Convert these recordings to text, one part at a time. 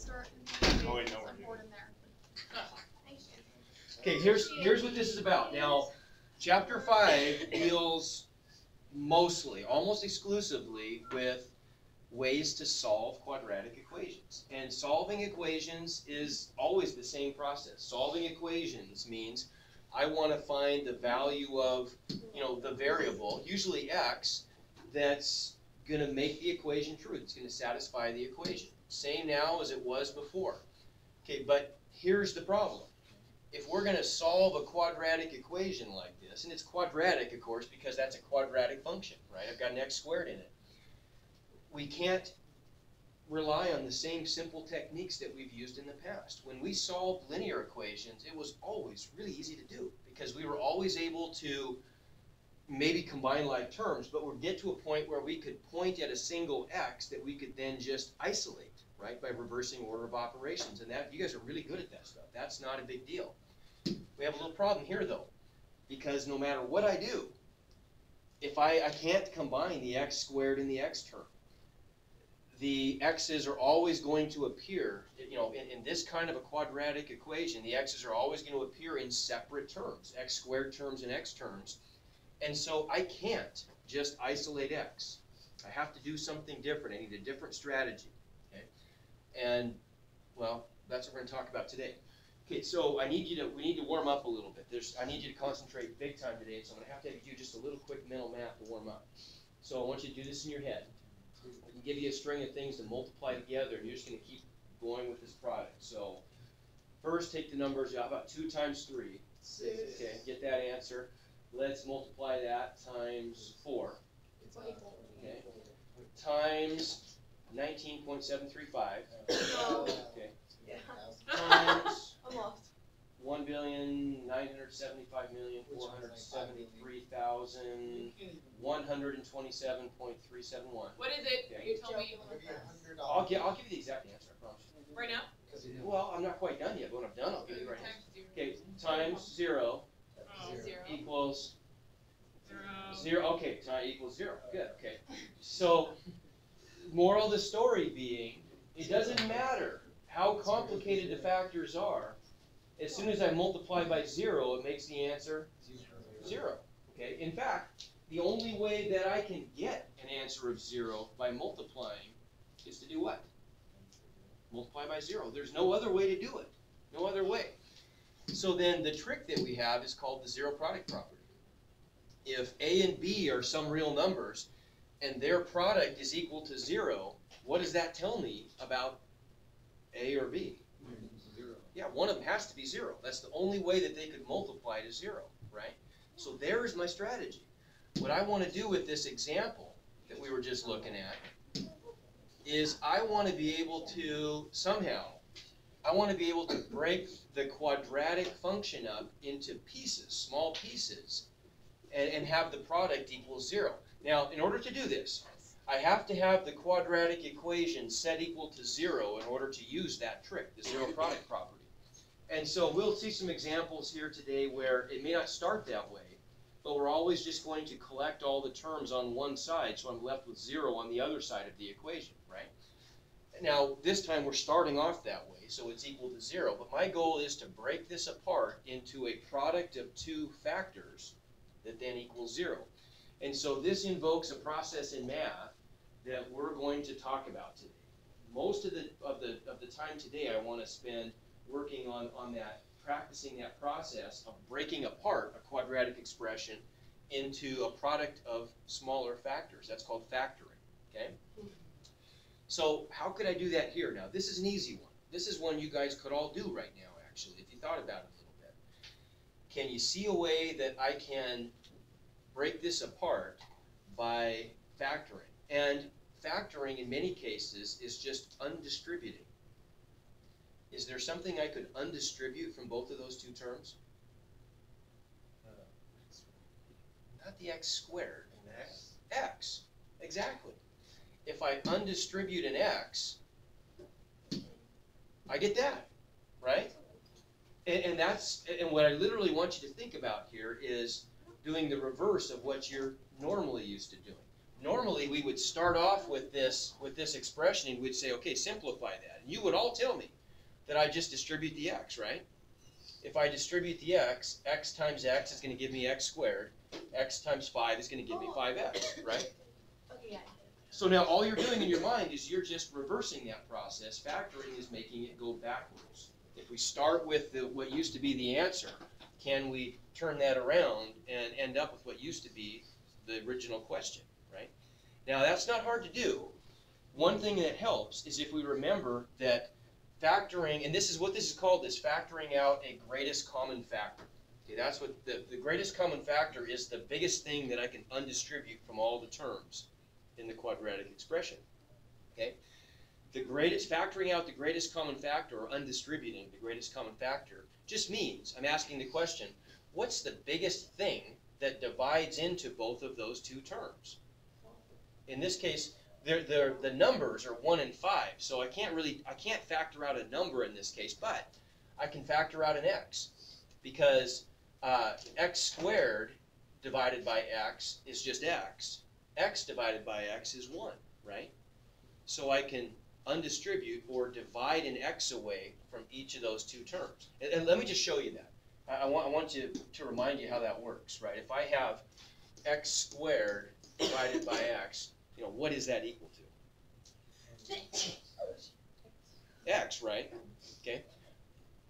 start Oh, wait, no, I'm we're bored in there. Okay, here's what this is about. Now, Chapter 5 deals mostly, almost exclusively, with ways to solve quadratic equations. And solving equations is always the same process. Solving equations means I want to find the value of, the variable, usually x, that's going to make the equation true. It's going to satisfy the equation. Same now as it was before. Okay, but here's the problem. If we're going to solve a quadratic equation like this, and it's quadratic, of course, because that's a quadratic function, right? I've got an x squared in it. We can't rely on the same simple techniques that we've used in the past. When we solved linear equations, it was always really easy to do because we were always able to maybe combine like terms, but we'd get to a point where we could point at a single x that we could then just isolate, right, by reversing order of operations. And that, you guys are really good at that stuff. That's not a big deal. We have a little problem here, though, because no matter what I do, if I can't combine the x squared and the x term. The x's are always going to appear, in this kind of a quadratic equation, the x's are always going to appear in separate terms, x squared terms and x terms. And so I can't just isolate x. I have to do something different. I need a different strategy. Okay? And, well, that's what we're going to talk about today. Okay, so we need to warm up a little bit. I need you to concentrate big time today, so I'm going to have you do just a little quick mental math to warm up. So I want you to do this in your head. I can give you a string of things to multiply together, and you're just going to keep going with this product. So first, take the numbers. How about 2 times 3? 6. Okay, get that answer. Let's multiply that times 4. Okay. Times 19.735. Okay. Times 1,975,473,127.371. What is it? Okay. You tell me. I'll give you the exact answer, I promise you. Right now? Well, I'm not quite done yet, but when I'm done, I'll give you the right answer. Okay, times 0 equals 0. Okay, time equals 0. Good, okay. So, moral of the story being, it doesn't matter how complicated the factors are. As soon as I multiply by 0, it makes the answer 0. Okay? In fact, the only way that I can get an answer of 0 by multiplying is to do what? Multiply by 0. There's no other way to do it. No other way. So then the trick that we have is called the zero product property. If A and B are some real numbers and their product is equal to 0, what does that tell me about A or B? 0. Yeah, one of them has to be 0. That's the only way that they could multiply to 0, right? So there's my strategy. What I want to do with this example that we were just looking at is I want to be able to break the quadratic function up into pieces, small pieces, and have the product equal 0. Now, in order to do this, I have to have the quadratic equation set equal to 0 in order to use that trick, the zero product property. And so we'll see some examples here today where it may not start that way, but we're always just going to collect all the terms on one side, so I'm left with 0 on the other side of the equation, right? Now, this time we're starting off that way, so it's equal to 0, but my goal is to break this apart into a product of 2 factors that then equals 0. And so this invokes a process in math that we're going to talk about today. Most of the time today I want to spend working on that, practicing that process of breaking apart a quadratic expression into a product of smaller factors. That's called factoring, okay? So how could I do that here? Now, this is an easy one. This is one you guys could all do right now, actually, if you thought about it a little bit. Can you see a way that I can break this apart by factoring? And factoring, in many cases, is just undistributing. Is there something I could undistribute from both of those 2 terms? Not the x squared. X. Exactly. If I undistribute an x, I get that, right? And what I literally want you to think about here is doing the reverse of what you're normally used to doing. normally we would start off with this expression and we'd say, okay, simplify that. And you would all tell me that I just distribute the x, right? If I distribute the x, x times x is going to give me x squared. X times 5 is going to give me 5x, right? Okay, yeah. So now all you're doing in your mind is you're just reversing that process. Factoring is making it go backwards. If we start with what used to be the answer, can we turn that around and end up with what used to be the original question, right? Now that's not hard to do. One thing that helps is if we remember that factoring, and this is what this is called, is factoring out a greatest common factor. Okay, that's what the greatest common factor is, the biggest thing that I can undistribute from all the terms in the quadratic expression. Okay? The greatest, factoring out the greatest common factor, or undistributing the greatest common factor, just means I'm asking the question, what's the biggest thing that divides into both of those two terms? In this case, the numbers are 1 and 5, so I can't factor out a number in this case, but I can factor out an x, because x squared divided by x is just x. X divided by x is 1, right? So I can undistribute or divide an x away from each of those two terms. And let me just show you that. I want to remind you how that works, right? If I have x squared divided by x, you know, what is that equal to? X, right? Okay.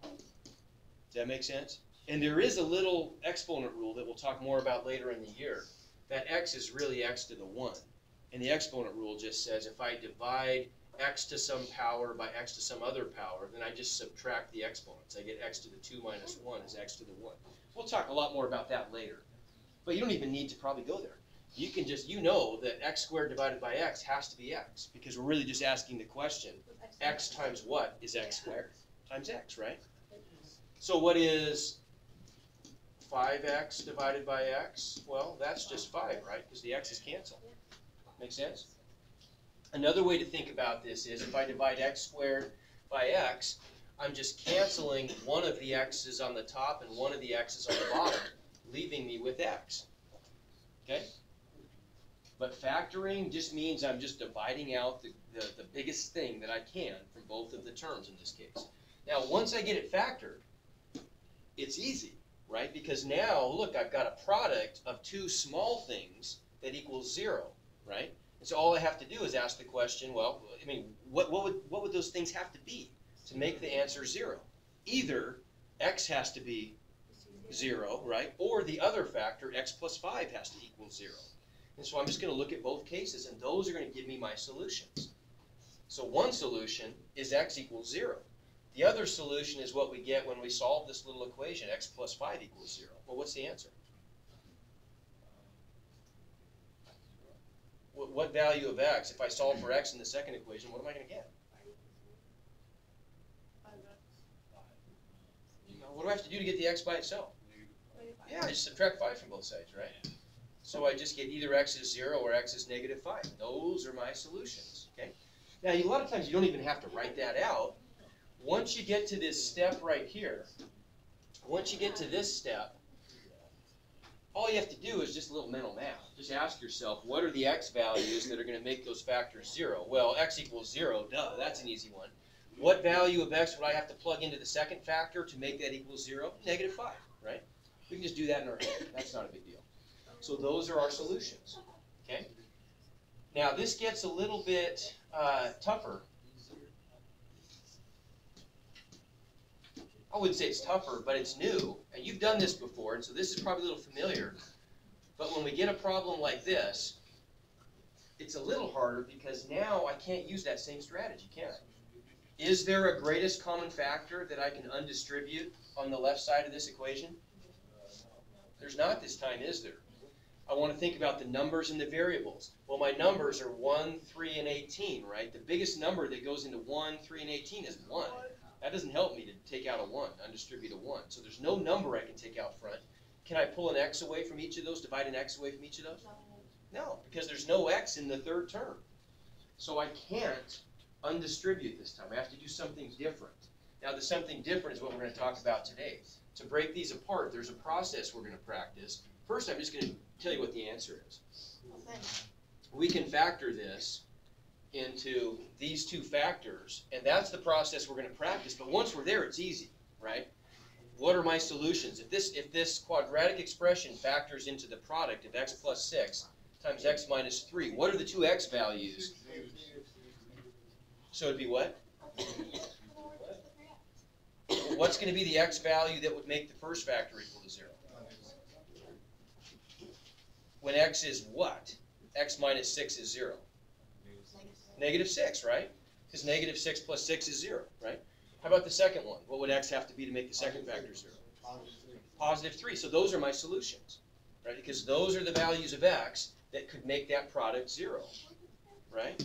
Does that make sense? And there is a little exponent rule that we'll talk more about later in the year. That x is really x to the 1. And the exponent rule just says if I divide x to some power by x to some other power, then I just subtract the exponents. I get x to the 2 minus 1 is x to the 1. We'll talk a lot more about that later. But you don't even need to probably go there. You can just, you know that x squared divided by x has to be x, because we're really just asking the question, x times what is x squared? Times x, right? So what is 5x divided by x? Well, that's just 5, right? Because the x's cancel. Make sense? Another way to think about this is if I divide x squared by x, I'm just canceling one of the x's on the top and one of the x's on the bottom, leaving me with x. Okay? But factoring just means I'm just dividing out the biggest thing that I can from both of the terms in this case. Now, once I get it factored, it's easy, right? Because now, look, I've got a product of two small things that equals 0, right? And so all I have to do is ask the question, well, I mean, what would those things have to be to make the answer 0? Either x has to be 0, right? Or the other factor, x plus 5, has to equal 0. And so I'm just going to look at both cases, and those are going to give me my solutions. So one solution is x equals 0. The other solution is what we get when we solve this little equation, x plus 5 equals 0. Well, what's the answer? What value of x? If I solve for x in the second equation, what am I going to get? What do I have to do to get the x by itself? Yeah, I just subtract 5 from both sides, right? So I just get either x is 0 or x is negative 5. Those are my solutions, okay? Now, a lot of times you don't even have to write that out. Once you get to this step right here, once you get to this step, all you have to do is just a little mental math. Just ask yourself, what are the x values that are going to make those factors 0? Well, x equals 0, duh, that's an easy one. What value of x would I have to plug into the second factor to make that equal 0? Negative 5, right? We can just do that in our head. That's not a big deal. So those are our solutions, okay? Now, this gets a little bit tougher. I wouldn't say it's tougher, but it's new. And you've done this before, and so this is probably a little familiar. But when we get a problem like this, it's a little harder because now I can't use that same strategy, can I? Is there a greatest common factor that I can undistribute on the left side of this equation? There's not this time, is there? I want to think about the numbers and the variables. Well, my numbers are 1, 3, and 18, right? The biggest number that goes into 1, 3, and 18 is 1. That doesn't help me to take out a 1, undistribute a 1. So there's no number I can take out front. Can I pull an x away from each of those, divide an x away from each of those? No, because there's no x in the third term. So I can't undistribute this time. I have to do something different. Now, the something different is what we're going to talk about today. To break these apart, there's a process we're going to practice. First, I'm just going to tell you what the answer is. we can factor this into these two factors, and that's the process we're going to practice. But once we're there, it's easy, right? What are my solutions? If this quadratic expression factors into the product of x plus 6 times x minus 3, what are the two x values? So it'd be what? What's going to be the x value that would make the first factor equal to 0? When x is what? X minus 6 is 0. Negative 6, right? Because negative 6 plus 6 is 0, right? How about the second one? What would x have to be to make the second factor 0? Positive 3. So those are my solutions, right? Because those are the values of x that could make that product 0, right?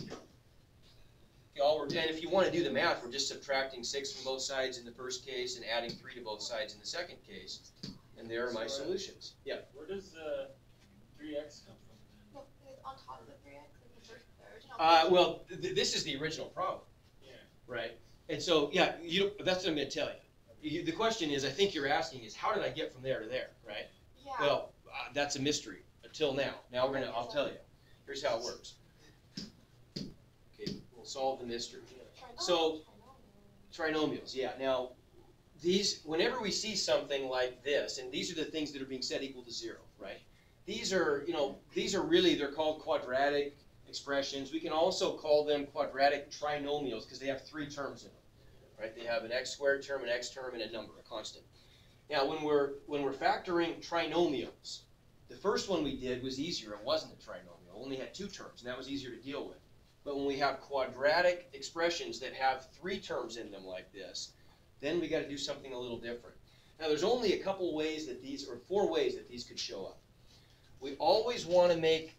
And if you want to do the math, we're just subtracting 6 from both sides in the first case and adding 3 to both sides in the second case. And there are my solutions. Yeah? Where does the 3x come from? Well, it's on top of the 3x, like the original. This is the original problem, Yeah. right? And so, yeah, that's what I'm going to tell you. The question is, I think you're asking is, how did I get from there to there, right? Yeah. Well, that's a mystery until now. Now I'll tell you. Here's how it works. Okay, we'll solve the mystery. So, trinomials, yeah. Now, whenever we see something like this, and these are the things that are being set equal to 0, right? These are really, they're called quadratic expressions. We can also call them quadratic trinomials because they have 3 terms in them, right? They have an x squared term, an x term, and a number, a constant. Now, when we're factoring trinomials, the first one we did was easier. It wasn't a trinomial. It only had 2 terms, and that was easier to deal with. But when we have quadratic expressions that have 3 terms in them like this, then we got to do something a little different. Now, there's only a couple ways that these, or 4 ways that these could show up. We always want to make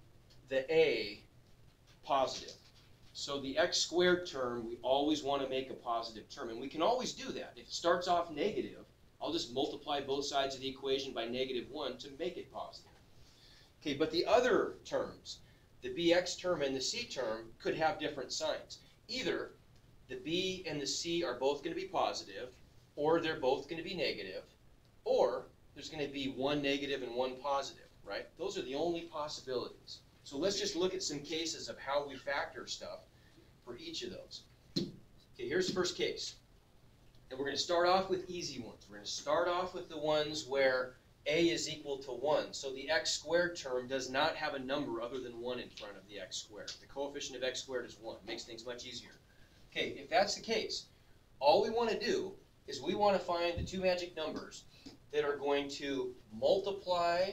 the a positive. So the x squared term, we always want to make a positive term. And we can always do that. If it starts off negative, I'll just multiply both sides of the equation by -1 to make it positive. Okay, but the other terms, the bx term and the c term, could have different signs. Either the b and the c are both going to be positive, or they're both going to be negative, or there's going to be one negative and one positive, right? Those are the only possibilities. So let's just look at some cases of how we factor stuff for each of those. Okay, here's the first case. And we're going to start off with easy ones. We're going to start off with the ones where a is equal to 1. So the x squared term does not have a number other than 1 in front of the x squared. The coefficient of x squared is 1. Makes things much easier. Okay, if that's the case, all we want to do is we want to find the 2 magic numbers that are going to multiply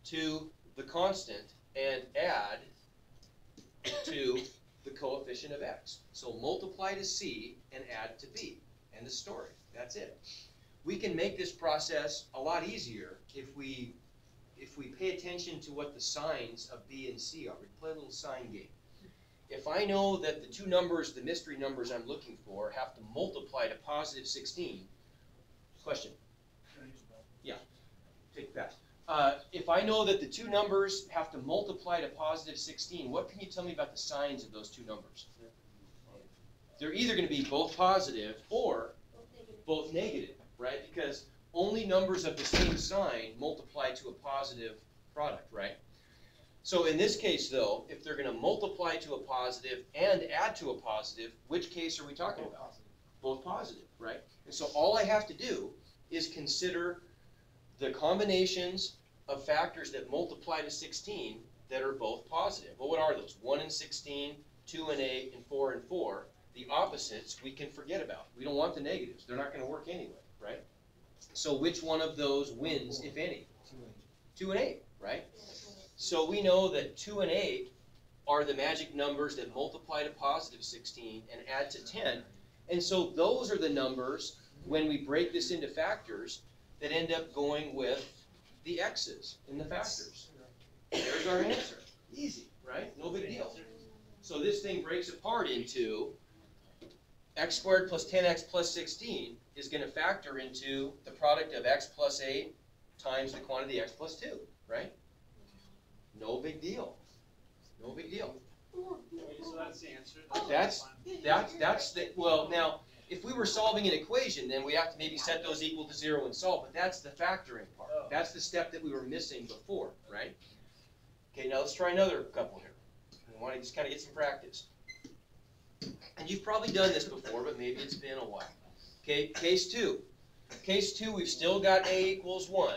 to the constant and add to the coefficient of x. So multiply to c and add to b. End of story. That's it. We can make this process a lot easier if we pay attention to what the signs of b and c are. We play a little sign game. If I know that the 2 numbers, the mystery numbers I'm looking for, have to multiply to positive 16, question? Yeah, take that. If I know that the 2 numbers have to multiply to positive 16, what can you tell me about the signs of those 2 numbers? They're either going to be both positive or both negative, right? Because only numbers of the same sign multiply to a positive product, right? So in this case, though, if they're going to multiply to a positive and add to a positive, which case are we talking about? Both positive, right? And so all I have to do is consider the combinations of factors that multiply to 16 that are both positive. Well, what are those? 1 and 16, 2 and 8, and 4 and 4. The opposites we can forget about. We don't want the negatives. They're not going to work anyway, right? So which one of those wins, if any? 2 and 8, right? So we know that 2 and 8 are the magic numbers that multiply to positive 16 and add to 10. And so those are the numbers, when we break this into factors, that end up going with the x's in the factors. There's our answer. Easy, right? No big deal. So this thing breaks apart into x squared plus 10x plus 16 is going to factor into the product of x plus 8 times the quantity x plus 2, right? No big deal. No big deal. So that's the answer. That's the, well, now, if we were solving an equation, then we have to maybe set those equal to 0 and solve, but that's the factoring part. That's the step that we were missing before, right? Okay, now let's try another couple here. We want to just kind of get some practice. And you've probably done this before, but maybe it's been a while. Okay, case 2. Case 2, we've still got a equals 1.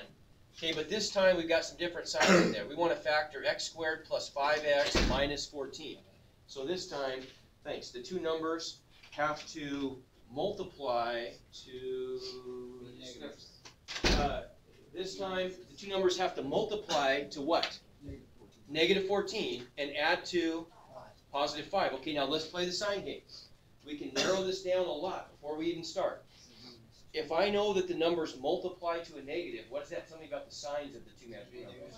Okay, but this time we've got some different signs in there. We want to factor x squared plus 5x minus 14. So this time, thanks, the two numbers have to multiply to... this time, the two numbers have to multiply to what? Negative 14 and add to positive 5. Okay, now let's play the sign game. We can narrow this down a lot before we even start. If I know that the numbers multiply to a negative, what does that tell me about the signs of the two magic numbers?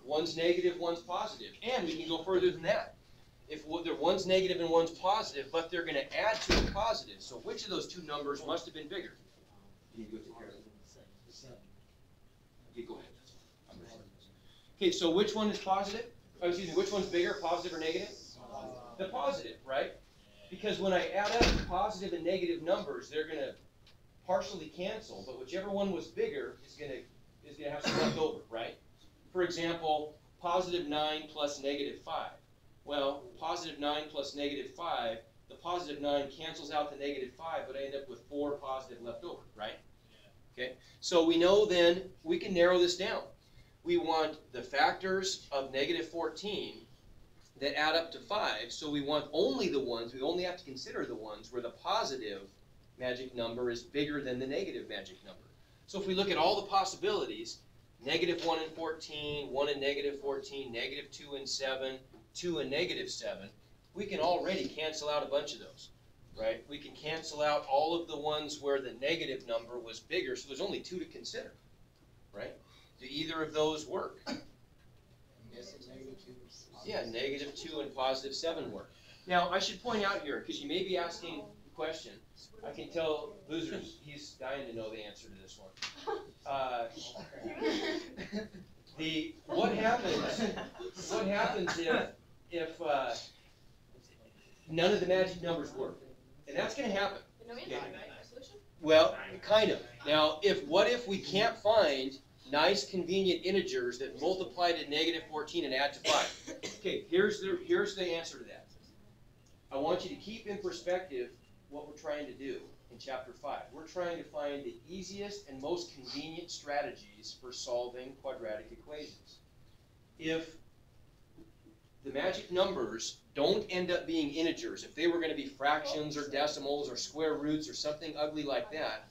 One's negative, one's positive. And we can go further than that. If one's negative and one's positive, but they're going to add to a positive. So which of those two numbers must have been bigger? You need to go take care of it. Okay, go ahead. Okay, so which one is positive? Oh, excuse me, which one's bigger, positive or negative? The positive, right? Because when I add up positive and negative numbers, they're going to partially cancel, but whichever one was bigger is going to have some left over, right? For example, positive 9 plus negative 5. Well, positive 9 plus negative 5, the positive 9 cancels out the negative 5, but I end up with 4 positive left over, right? Okay, so we know then we can narrow this down. We want the factors of negative 14 that add up to 5, so we want only the ones, we only have to consider the ones where the positive magic number is bigger than the negative magic number. So if we look at all the possibilities, negative 1 and 14, 1 and negative 14, negative 2 and 7, 2 and negative 7, we can already cancel out a bunch of those, right? We can cancel out all of the ones where the negative number was bigger, so there's only 2 to consider, right? Do either of those work? Yeah, negative 2 and positive 7 work. Now, I should point out here, because you may be asking the question, I can tell Boozers, he's dying to know the answer to this one. What happens if none of the magic numbers work? And that's going to happen. Okay. Well, kind of. Now, what if we can't find nice, convenient integers that multiply to negative 14 and add to 5? Okay, here's the answer to that. I want you to keep in perspective what we're trying to do in Chapter 5. We're trying to find the easiest and most convenient strategies for solving quadratic equations. If the magic numbers don't end up being integers, if they were going to be fractions or decimals or square roots or something ugly like that,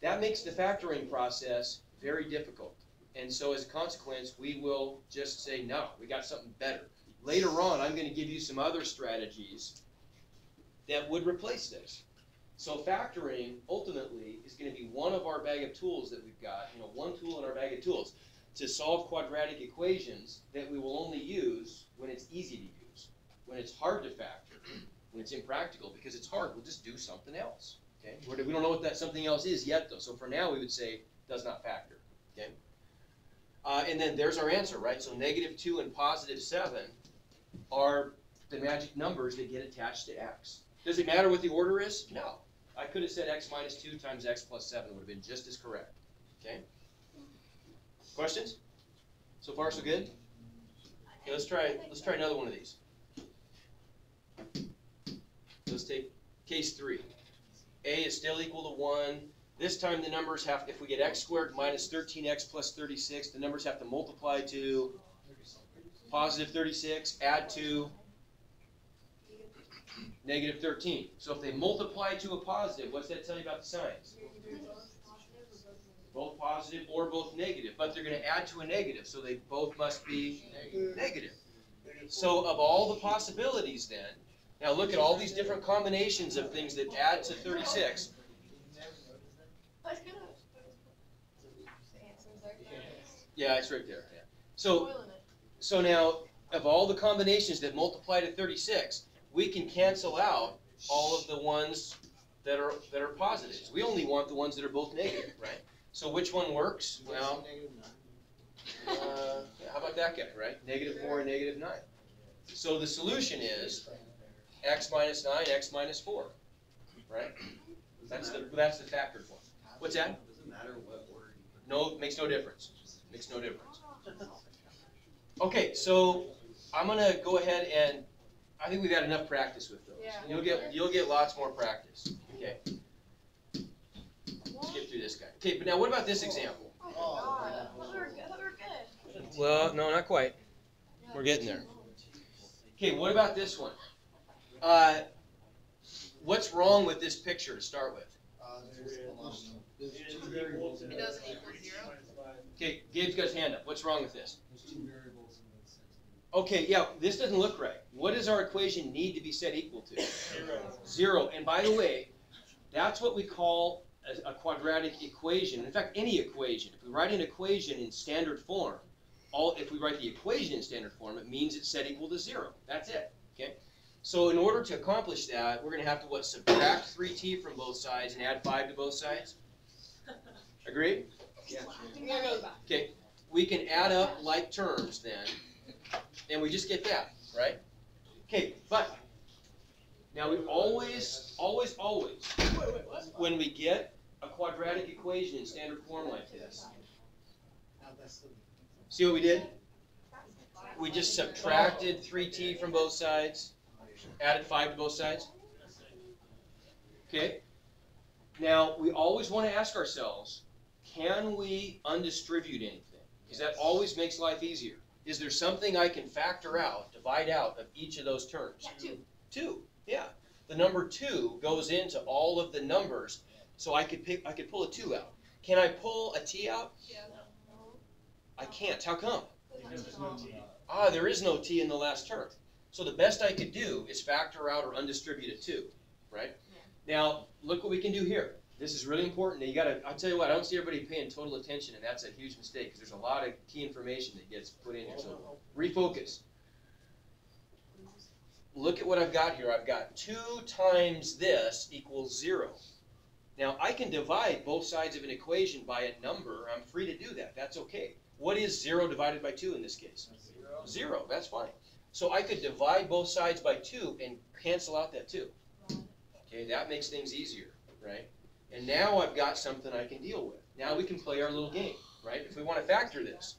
that makes the factoring process very difficult. And so as a consequence, we will just say, no, we got something better. Later on, I'm going to give you some other strategies that would replace this. So factoring, ultimately, is going to be one of our bag of tools that we've got, one tool in our bag of tools to solve quadratic equations that we will only use when it's easy to use. When it's hard to factor, when it's impractical, because it's hard, we'll just do something else. Okay? We don't know what that something else is yet, though. So for now, we would say does not factor. Okay? And then there's our answer, right? So negative 2 and positive 7 are the magic numbers that get attached to x. Does it matter what the order is? No. I could have said x minus 2 times x plus 7 would have been just as correct. Okay? Questions? So far, so good? Okay, let's try another one of these. Let's take case 3. A is still equal to 1. This time the numbers have, if we get x squared minus 13x plus 36, the numbers have to multiply to positive 36, add to negative 13. So if they multiply to a positive, what's that tell you about the signs? Both positive or both negative, but they're going to add to a negative, so they both must be negative. So of all the possibilities then, now look at all these different combinations of things that add to 36. Yeah, it's right there. Yeah. So now, of all the combinations that multiply to 36, we can cancel out all of the ones that are positives. We only want the ones that are both negative, right? So which one works? Well, how about that guy, right? Negative 4 and negative 9. So the solution is x minus 9, x minus 4, right? That's the factored form. What's that? Doesn't matter what order you put. No, it makes no difference. Makes no difference. Okay, so I'm gonna go ahead and, I think we've had enough practice with those. Yeah. You'll get lots more practice, okay? Let's get through this guy. Okay, but now what about this example? Oh my god. I thought we were good. Well, no, not quite. We're getting there. Okay, what about this one? What's wrong with this picture to start with? There's two variables in It it. doesn't equal 0. Okay, Gabe's got his hand up. What's wrong with this? There's two variables in the system. Okay, yeah, this doesn't look right. What does our equation need to be set equal to? 0. 0. And by the way, that's what we call a quadratic equation. In fact, any equation. If we write an equation in standard form, if we write the equation in standard form, it means it's set equal to 0. That's it. Okay. So in order to accomplish that, we're going to have to what? Subtract 3t from both sides and add 5 to both sides. Agreed? Yeah. Okay. We can add up like terms then, and we just get that, right? Okay, but now we always, when we get a quadratic equation in standard form like this, see what we did? We just subtracted 3t from both sides, added 5 to both sides. Okay? Now, we always want to ask ourselves, can we undistribute anything? Because that always makes life easier. Is there something I can factor out, divide out of each of those terms? Yeah, 2. 2, yeah. The number 2 goes into all of the numbers, so I could pull a 2 out. Can I pull a t out? Yeah. I can't. How come? Because there's no t. Ah, there is no t in the last term. So the best I could do is factor out or undistribute a 2, right? Yeah. Now, look what we can do here. This is really important. I'll tell you what, I don't see everybody paying total attention, and that's a huge mistake, because there's a lot of key information that gets put in here. So refocus. Look at what I've got here. I've got 2 times this equals 0. Now, I can divide both sides of an equation by a number. I'm free to do that. That's okay. What is 0 divided by 2 in this case? 0. That's fine. So I could divide both sides by 2 and cancel out that 2. Okay, that makes things easier, right? And now I've got something I can deal with. Now we can play our little game, right? If we want to factor this,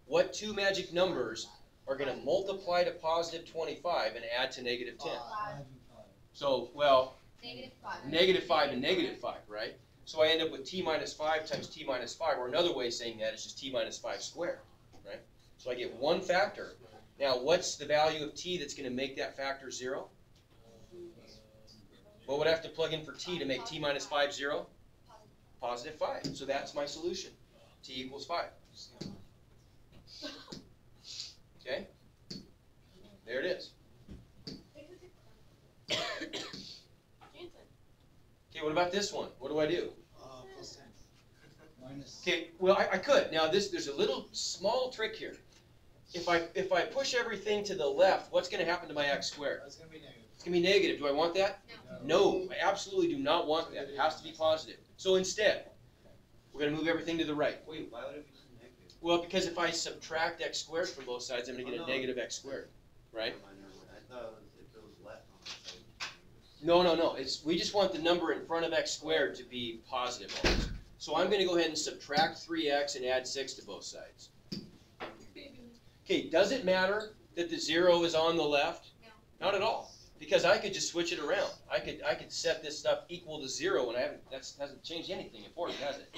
what 2 magic numbers are going to multiply to positive 25 and add to negative 10? 5 and 5. So, well, -5. negative 5 and negative 5, right? So I end up with t minus 5 times t minus 5, or another way of saying that is just t minus 5 squared, right? So I get one factor. Now, what's the value of t that's going to make that factor 0? What would I have to plug in for t to make t minus 5 0? Positive 5. So that's my solution. T equals 5. Okay? There it is. Okay, what about this one? What do I do? Plus 10. Minus. Okay, well, I could. Now, there's a little small trick here. If I push everything to the left, what's going to happen to my x squared? That's going to be negative. It's going to be negative. Do I want that? No, I absolutely do not want that. It has to be positive. So instead, we're going to move everything to the right. Wait, why would it be negative? Well, because if I subtract x squared from both sides, I'm going to get a negative x squared, right? I thought if it was left on the side. No. We just want the number in front of x squared to be positive always. So I'm going to go ahead and subtract 3x and add 6 to both sides. Okay, does it matter that the 0 is on the left? No. Not at all. Because I could just switch it around. I could set this stuff equal to 0, and that hasn't changed anything important, has it?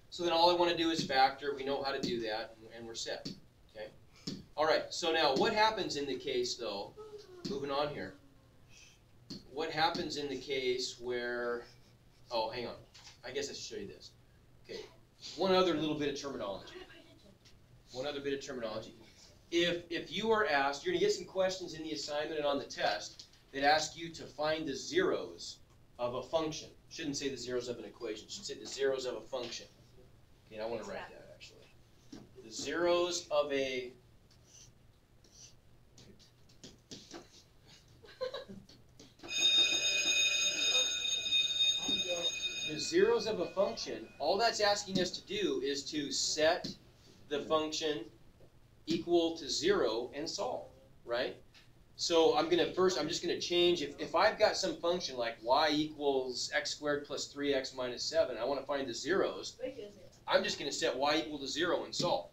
So then all I want to do is factor. We know how to do that, and we're set. Okay. All right. So now, what happens in the case, though? Moving on here. What happens in the case where? Oh, hang on. I guess I should show you this. Okay. One other little bit of terminology. If you are asked, you're going to get some questions in the assignment and on the test that ask you to find the zeros of a function. Shouldn't say the zeros of an equation. Should say the zeros of a function. Okay, I want to write that actually. The zeros of a function. All that's asking us to do is to set the function equal to 0 and solve, right? So I'm just gonna change, if I've got some function like y equals x squared plus 3x minus 7, I want to find the zeros, I'm just gonna set y equal to 0 and solve,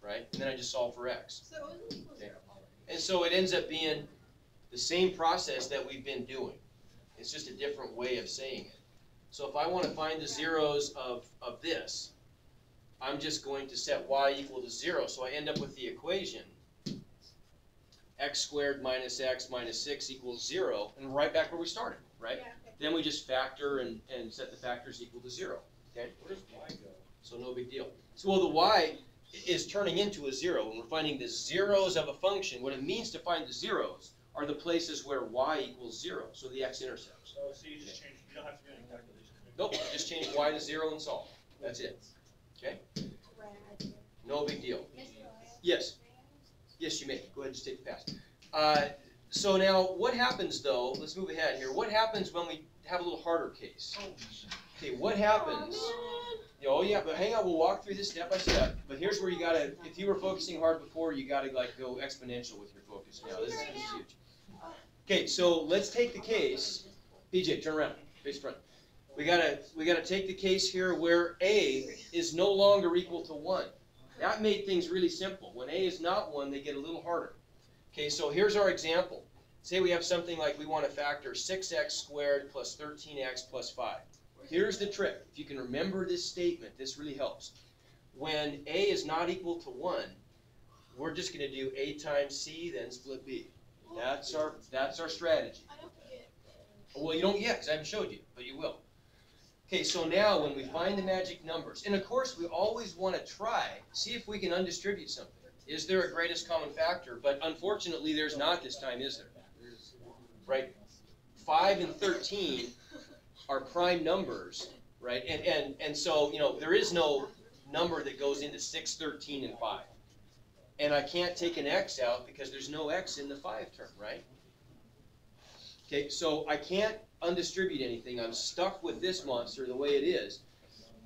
right? And then I just solve for x. So it wasn't equal to Okay. 0. And so it ends up being the same process that we've been doing. It's just a different way of saying it. So if I want to find the zeros of this, I'm just going to set y equal to 0. So I end up with the equation x squared minus x minus 6 equals 0, and right back where we started, right? Yeah. Then we just factor and set the factors equal to 0. Okay? Where does y go? So no big deal. So well, the y is turning into a 0, and we're finding the zeros of a function. What it means to find the zeros are the places where y equals 0, so the x-intercepts. So you just change, you don't have to do any calculations. Nope, just change y to 0 and solve. That's it. Okay? No big deal. Yes. Yes, you may. Go ahead and just take the pass. So now, what happens though, let's move ahead here. What happens when we have a little harder case? Okay, what happens? Oh yeah, but hang on, we'll walk through this step by step. But here's where you gotta, if you were focusing hard before, you gotta like go exponential with your focus now. This is huge. Okay, so let's take the case. PJ, turn around, face front. We gotta take the case here where a is no longer equal to 1. That made things really simple. When a is not 1, they get a little harder. Okay, so here's our example. Say we have something like we want to factor 6x squared plus 13x plus 5. Here's the trick. If you can remember this statement, this really helps. When a is not equal to 1, we're just going to do a times c, then split b. That's our strategy. I don't get Well, you don't yet, because I haven't showed you, but you will. Okay, so now when we find the magic numbers, and of course we always want to try, see if we can undistribute something. Is there a greatest common factor? But unfortunately there's not this time, is there? Right? 5 and 13 are prime numbers, right? And so, you know, there is no number that goes into 6, 13, and 5. And I can't take an x out because there's no x in the 5 term, right? Okay, so I can't undistribute anything. I'm stuck with this monster the way it is.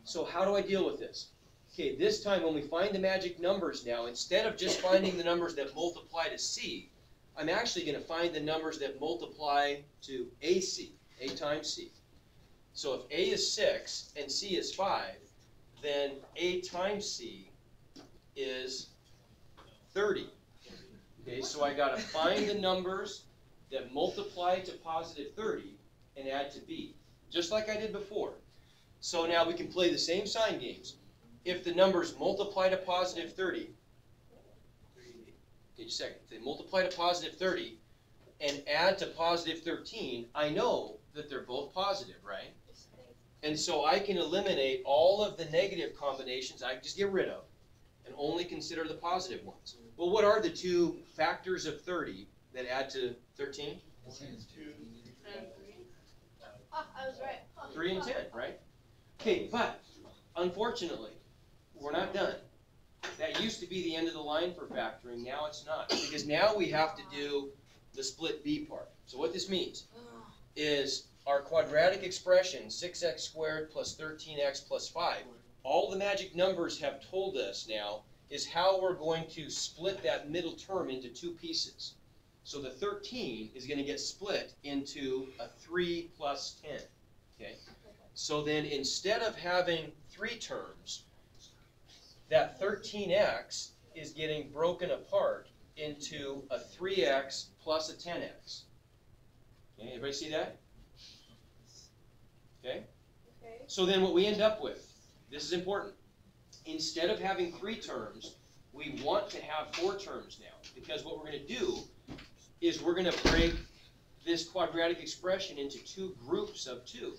So how do I deal with this? Okay, this time when we find the magic numbers now, instead of just finding the numbers that multiply to c, I'm actually going to find the numbers that multiply to ac, a times c. So if a is 6 and c is 5, then a times c is 30. Okay, so I got to find the numbers that multiply to positive 30 and add to b, just like I did before. So now we can play the same sign games. If the numbers multiply to positive 30, okay, just a second, if they multiply to positive 30 and add to positive 13, I know that they're both positive, right? And so I can eliminate all of the negative combinations I can just get rid of and only consider the positive ones. Well, what are the two factors of 30 that add to 13? I was right. 3 and 10, right? Okay, but unfortunately, we're not done. That used to be the end of the line for factoring. Now it's not. Because now we have to do the split b part. So what this means is our quadratic expression, 6x squared plus 13x plus 5, all the magic numbers have told us now is how we're going to split that middle term into two pieces. So the 13 is going to get split into a 3 plus 10. Okay? So then instead of having 3 terms, that 13x is getting broken apart into a 3x plus a 10x. Okay, everybody see that? Okay? Okay. So then what we end up with, this is important. Instead of having 3 terms, we want to have 4 terms now. Because what we're going to do is we're going to break this quadratic expression into 2 groups of 2.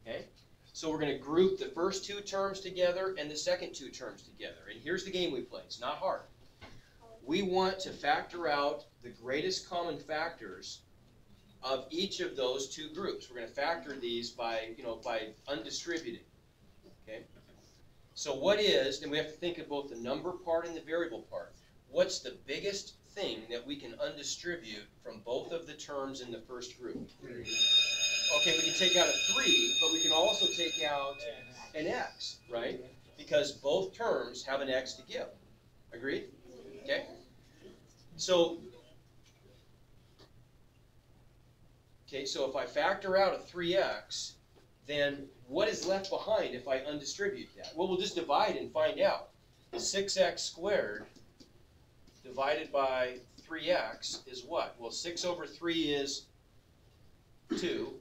Okay? So we're going to group the first 2 terms together and the second 2 terms together. And here's the game we play. It's not hard. We want to factor out the greatest common factors of each of those 2 groups. We're going to factor these by, by undistributing. Okay? So what is, and we have to think of both the number part and the variable part. What's the biggest thing that we can undistribute from both of the terms in the first group? Okay, we can take out a 3, but we can also take out an x, right? Because both terms have an x to give. Agreed? Okay? So if I factor out a 3x, then what is left behind if I undistribute that? Well, we'll just divide and find out. 6x squared divided by 3x is what? Well, 6 over 3 is 2.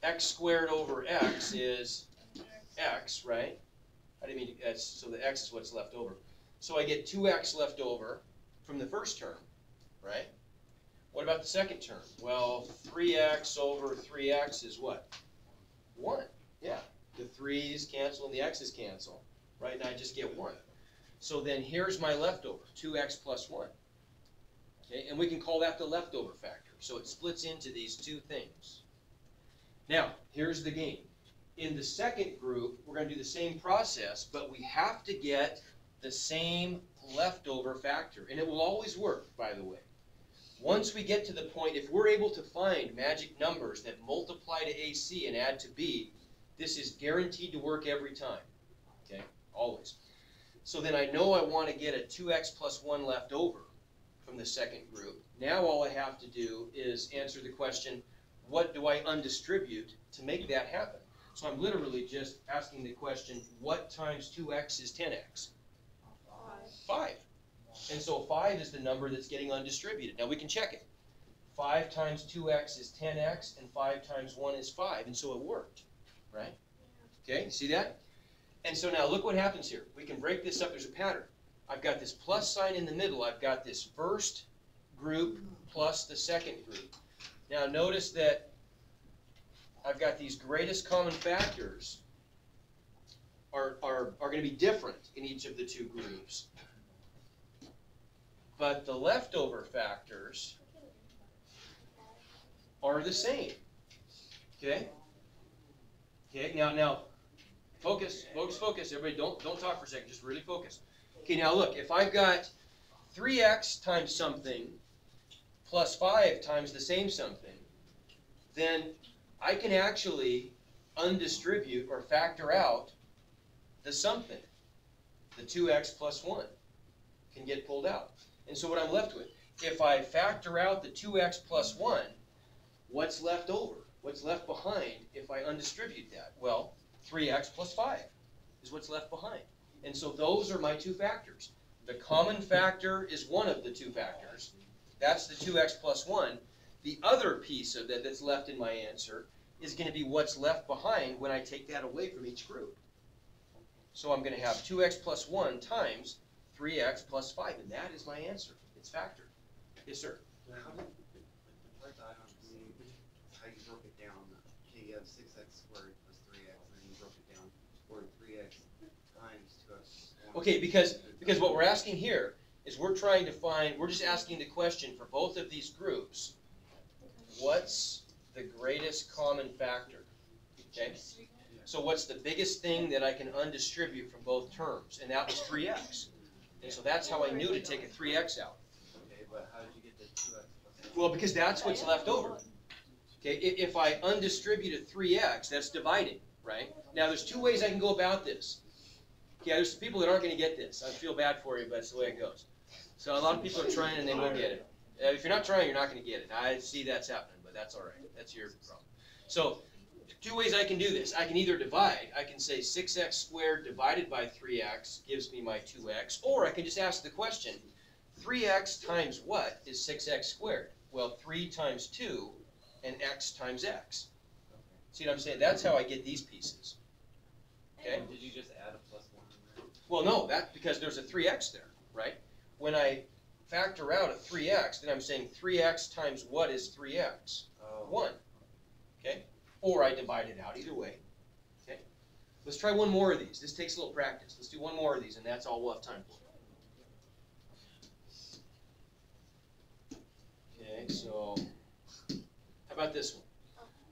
X squared over x is x, right? I didn't mean to, so the x is what's left over. So I get 2x left over from the first term, right? What about the second term? Well, 3x over 3x is what? 1. Yeah. The 3's cancel and the x's cancel, right? And I just get 1. So then here's my leftover, 2x plus 1. Okay, and we can call that the leftover factor. So it splits into these two things. Now, here's the game. In the second group, we're going to do the same process, but we have to get the same leftover factor. And it will always work, by the way. Once we get to the point, if we're able to find magic numbers that multiply to AC and add to B, this is guaranteed to work every time. Okay, always. So then I know I want to get a 2x plus 1 left over from the second group. Now all I have to do is answer the question, what do I undistribute to make that happen? So I'm literally just asking the question, what times 2x is 10x? 5. And so 5 is the number that's getting undistributed. Now we can check it. 5 times 2x is 10x, and 5 times 1 is 5, and so it worked, right? Okay, see that? And so now look what happens here. We can break this up. There's a pattern. I've got this plus sign in the middle. I've got this first group plus the second group. Now notice that I've got these greatest common factors are going to be different in each of the two groups. But the leftover factors are the same. Okay? Okay, now focus. Everybody don't talk for a second, just really focus. Okay, now look, if I've got 3x times something plus 5 times the same something, then I can actually undistribute or factor out the something. The 2x plus 1 can get pulled out. And so what I'm left with, if I factor out the 2x plus 1, what's left over? What's left behind if I undistribute that? Well, 3x plus 5 is what's left behind. And so those are my two factors. The common factor is one of the two factors. That's the 2x plus 1. The other piece of that that's left in my answer is going to be what's left behind when I take that away from each group. So I'm going to have 2x plus 1 times 3x plus 5, and that is my answer. It's factored. Yes, sir? How did, the part that I don't see, how you broke it down, okay, you have 6x squared plus 3x, and then you broke it down, or 3x times 2x. Okay, because what we're asking here is we're just asking the question for both of these groups, what's the greatest common factor? Okay? So what's the biggest thing that I can undistribute from both terms? And that was 3x. And so that's how I knew to take a 3x out. Okay, but how did you get the 2x plus 1? Well, because that's what's left over. Okay, if I undistribute a 3x, that's dividing, right? Now there's two ways I can go about this. Okay, there's people that aren't going to get this. I feel bad for you, but it's the way it goes. So a lot of people are trying and they won't get it. If you're not trying, you're not going to get it. I see that's happening, but that's all right. That's your problem. So two ways I can do this. I can either divide. I can say 6x squared divided by 3x gives me my 2x. Or I can just ask the question, 3x times what is 6x squared? Well, 3 times 2 and x times x. See what I'm saying? That's how I get these pieces. Okay? Did you just add a plus 1 in there? Well, no, that's because there's a 3x there, right? When I factor out a 3x, then I'm saying 3x times what is 3x? Oh. 1. Okay? Or I divide it out, either way. Okay? Let's try one more of these. This takes a little practice. Let's do one more of these, and that's all we'll have time for. Okay, so how about this one?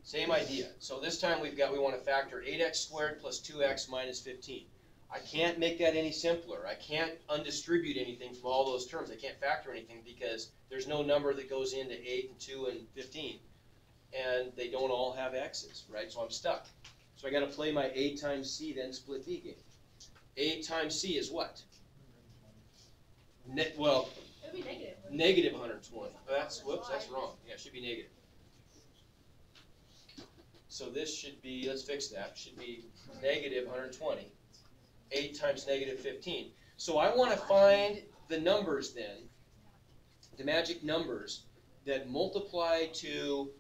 Same idea. So this time we want to factor 8x squared plus 2x minus 15. I can't make that any simpler. I can't undistribute anything from all those terms. I can't factor anything because there's no number that goes into 8 and 2 and 15. And they don't all have x's, right? So I'm stuck. So I got to play my A times C, then split B game. A times C is what? Well, It would be negative. negative 120. Whoops, that's wrong. Yeah, it should be negative. So this should be, let's fix that, should be negative 120. 8 times negative 15. So I want to find the numbers then the magic numbers that multiply to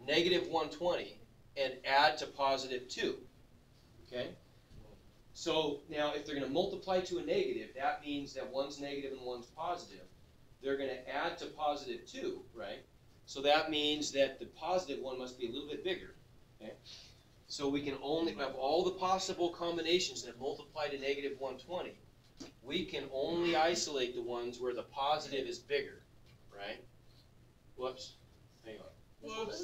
negative 120 and add to positive 2. Okay? So now if they're going to multiply to a negative, that means that one's negative and one's positive. They're going to add to positive 2, right? So that means that the positive one must be a little bit bigger. Okay? So we can only have all the possible combinations that multiply to negative 120. We can only isolate the ones where the positive is bigger, right? Whoops. Hang on. Whoops.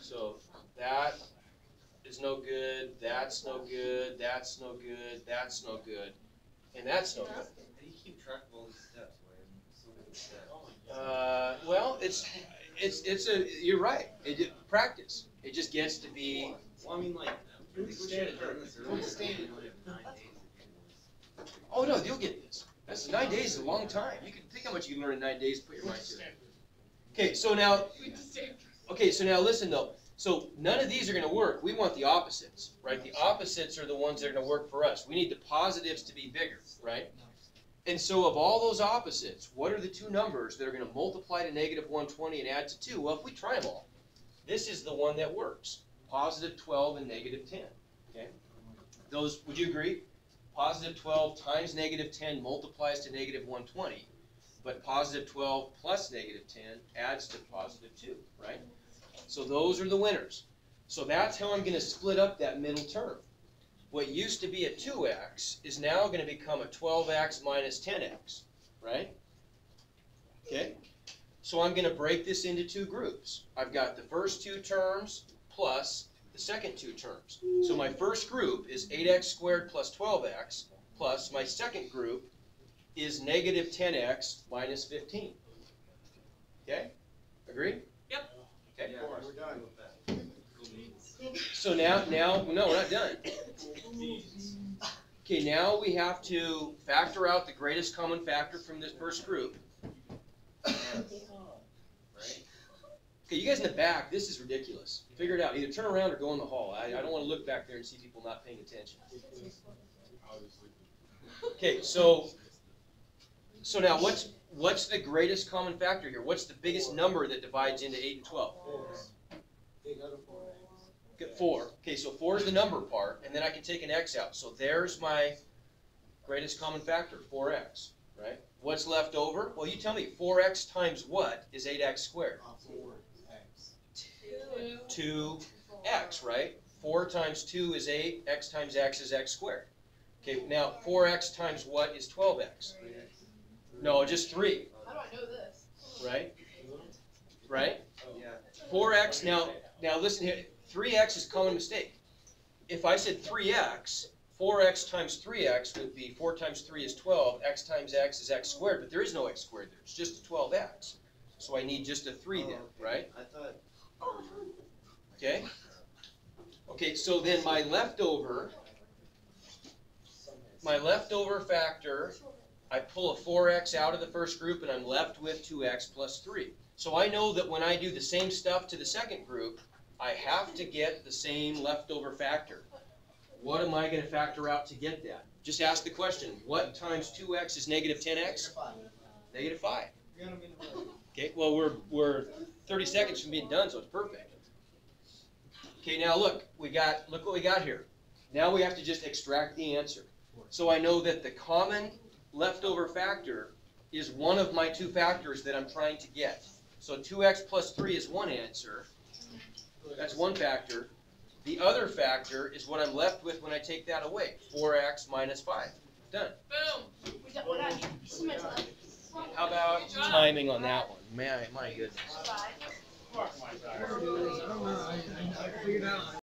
So that is no good, that's no good, that's no good, that's no good, and that's no good. How do you keep track of all these steps, Wayne? So many steps. Well, you're right. Practice. It just gets to be. Well, I mean, like, we should have done this earlier. We only have 9 days to do this. Oh no, you'll get this. That's 9 days is a long time. You can think how much you can learn in 9 days. Put your mind to it. Okay, so now. Okay, so now listen though. So none of these are going to work. We want the opposites, right? The opposites are the ones that are going to work for us. We need the positives to be bigger, right? And so of all those opposites, what are the two numbers that are going to multiply to negative 120 and add to 2? Well, if we try them all, this is the one that works. Positive 12 and negative 10, okay? Those, would you agree? Positive 12 times negative 10 multiplies to negative 120, but positive 12 plus negative 10 adds to positive 2, right? So those are the winners. So that's how I'm going to split up that middle term. What used to be a 2x is now going to become a 12x minus 10x, right? Okay? So I'm going to break this into two groups. I've got the first two terms plus the second two terms. So my first group is 8x squared plus 12x, plus my second group is negative 10x minus 15. Okay? Agree? Okay. Yeah, we're done with that. So now, no, we're not done. Okay, now we have to factor out the greatest common factor from this first group. Right? Okay, you guys in the back, this is ridiculous. Figure it out. Either turn around or go in the hall. I don't want to look back there and see people not paying attention. Okay, so now what's the greatest common factor here? What's the biggest number that divides into 8 and 12? 4. Okay, so 4 is the number part, and then I can take an x out. So there's my greatest common factor, 4x, right? What's left over? Well, you tell me, 4x times what is 8x squared? 2x, right? 4 times 2 is 8, x times x is x squared. Okay, now 4x times what is 12x? No, just 3, How do I know this? right? Right? Yeah. 4x, now listen here, 3x is a common mistake. If I said 3x, 4x times 3x would be 4 times 3 is 12, x times x is x squared, but there is no x squared there, it's just a 12x. So I need just a 3 then, right? I thought. Okay? Okay, so then my leftover factor, I pull a 4x out of the first group and I'm left with 2x plus 3. So I know that when I do the same stuff to the second group, I have to get the same leftover factor. What am I going to factor out to get that? Just ask the question, what times 2x is negative 10x? Negative 5. Okay, well we're 30 seconds from being done, so it's perfect. Okay, now look what we got here. Now we have to just extract the answer. So I know that the common leftover factor is one of my two factors that I'm trying to get. So 2x plus 3 is one answer. That's one factor. The other factor is what I'm left with when I take that away. 4x minus 5. Done. Boom. We're not, cement's up. How about timing on that one? Man, my goodness. Five. Fuck my tires. I don't know, I figured out.